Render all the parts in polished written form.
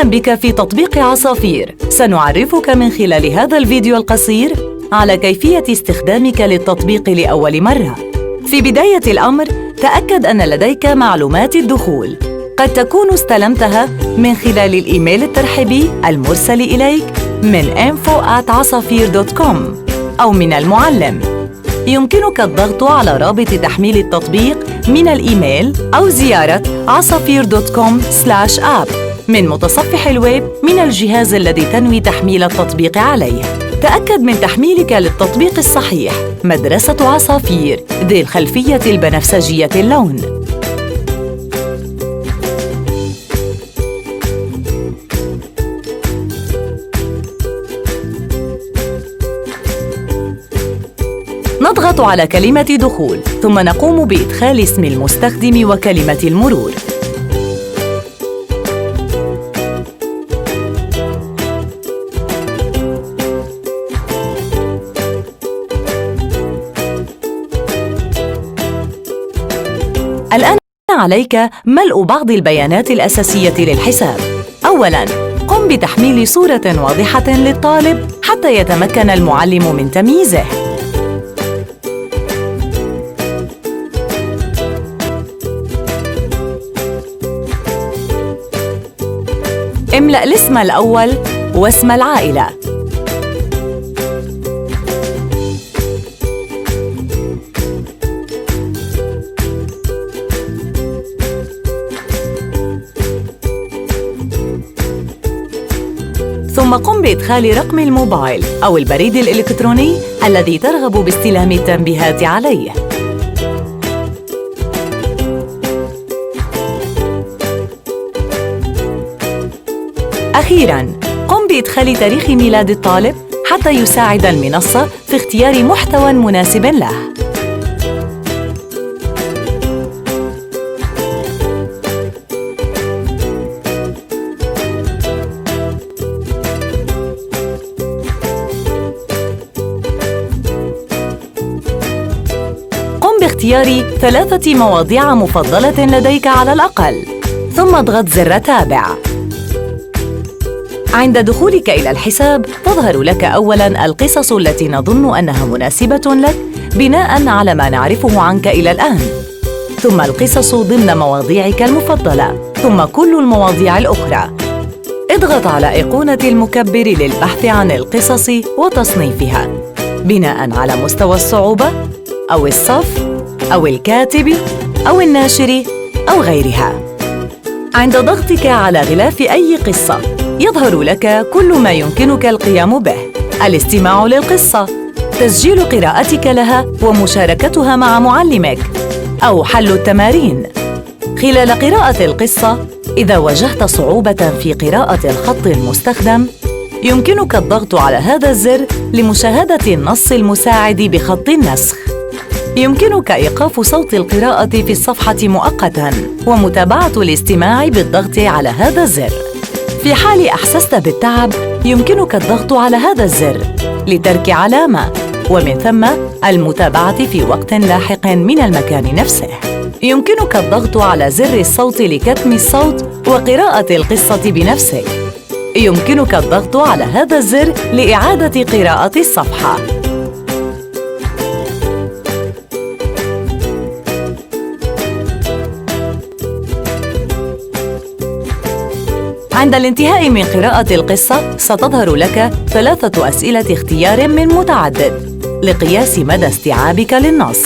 أهلاً بك في تطبيق عصافير. سنعرفك من خلال هذا الفيديو القصير على كيفية استخدامك للتطبيق لأول مرة. في بداية الأمر، تأكد أن لديك معلومات الدخول. قد تكون استلمتها من خلال الإيميل الترحيبي المرسل إليك من info@asafir.com أو من المعلم. يمكنك الضغط على رابط تحميل التطبيق من الإيميل أو زيارة asafir.com/app من متصفح الويب من الجهاز الذي تنوي تحميل التطبيق عليه. تأكد من تحميلك للتطبيق الصحيح، مدرسة عصافير ذي الخلفية البنفسجية اللون. نضغط على كلمة دخول، ثم نقوم بإدخال اسم المستخدم وكلمة المرور. الآن عليك ملء بعض البيانات الأساسية للحساب. أولاً، قم بتحميل صورة واضحة للطالب حتى يتمكن المعلم من تمييزه. املأ الاسم الأول واسم العائلة. ثم قم بإدخال رقم الموبايل أو البريد الإلكتروني الذي ترغب باستلام التنبيهات عليه. أخيراً، قم بإدخال تاريخ ميلاد الطالب حتى يساعد المنصة في اختيار محتوى مناسب له. قم باختيار 3 مواضيع مفضلة لديك على الأقل، ثم اضغط زر تابع. عند دخولك إلى الحساب، تظهر لك أولاً القصص التي نظن أنها مناسبة لك بناءً على ما نعرفه عنك إلى الآن، ثم القصص ضمن مواضيعك المفضلة، ثم كل المواضيع الأخرى. اضغط على أيقونة المكبر للبحث عن القصص وتصنيفها بناءً على مستوى الصعوبة أو الصف أو الكاتب أو الناشر أو غيرها. عند ضغطك على غلاف أي قصة، يظهر لك كل ما يمكنك القيام به: الاستماع للقصة، تسجيل قراءتك لها ومشاركتها مع معلمك، أو حل التمارين. خلال قراءة القصة، إذا واجهت صعوبة في قراءة الخط المستخدم، يمكنك الضغط على هذا الزر لمشاهدة النص المساعد بخط النسخ. يمكنك إيقاف صوت القراءة في الصفحة مؤقتاً ومتابعة الاستماع بالضغط على هذا الزر. في حال أحسست بالتعب، يمكنك الضغط على هذا الزر لترك علامة، ومن ثم المتابعة في وقت لاحق من المكان نفسه. يمكنك الضغط على زر الصوت لكتم الصوت وقراءة القصة بنفسك. يمكنك الضغط على هذا الزر لإعادة قراءة الصفحة. عند الانتهاء من قراءة القصة، ستظهر لك 3 أسئلة اختيار من متعدد لقياس مدى استيعابك للنص.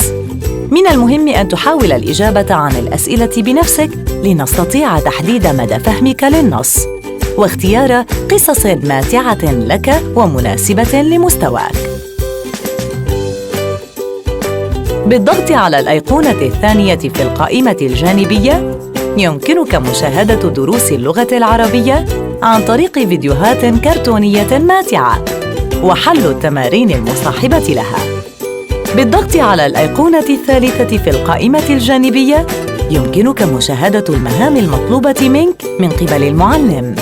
من المهم أن تحاول الإجابة عن الأسئلة بنفسك لنستطيع تحديد مدى فهمك للنص واختيار قصص ماتعة لك ومناسبة لمستواك. بالضغط على الأيقونة الثانية في القائمة الجانبية، يمكنك مشاهدة دروس اللغة العربية عن طريق فيديوهات كرتونية ماتعة وحل التمارين المصاحبة لها. بالضغط على الأيقونة الثالثة في القائمة الجانبية، يمكنك مشاهدة المهام المطلوبة منك من قبل المعلم.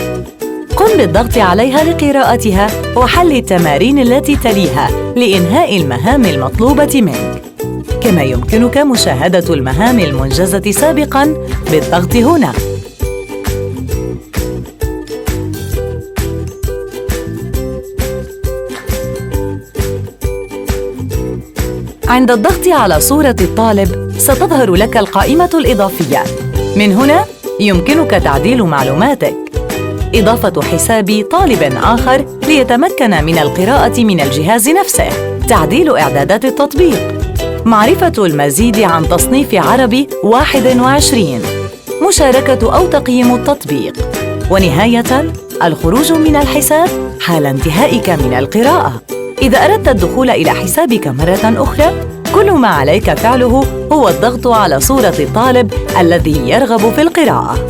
قم بالضغط عليها لقراءتها وحل التمارين التي تليها لإنهاء المهام المطلوبة منك. كما يمكنك مشاهدة المهام المنجزة سابقاً بالضغط هنا. عند الضغط على صورة الطالب ستظهر لك القائمة الإضافية. من هنا يمكنك تعديل معلوماتك، إضافة حساب طالب آخر ليتمكن من القراءة من الجهاز نفسه، تعديل إعدادات التطبيق، معرفة المزيد عن تصنيف عربي 21، مشاركة أو تقييم التطبيق، ونهايةً الخروج من الحساب حال انتهائك من القراءة. إذا أردت الدخول إلى حسابك مرة أخرى، كل ما عليك فعله هو الضغط على صورة الطالب الذي يرغب في القراءة.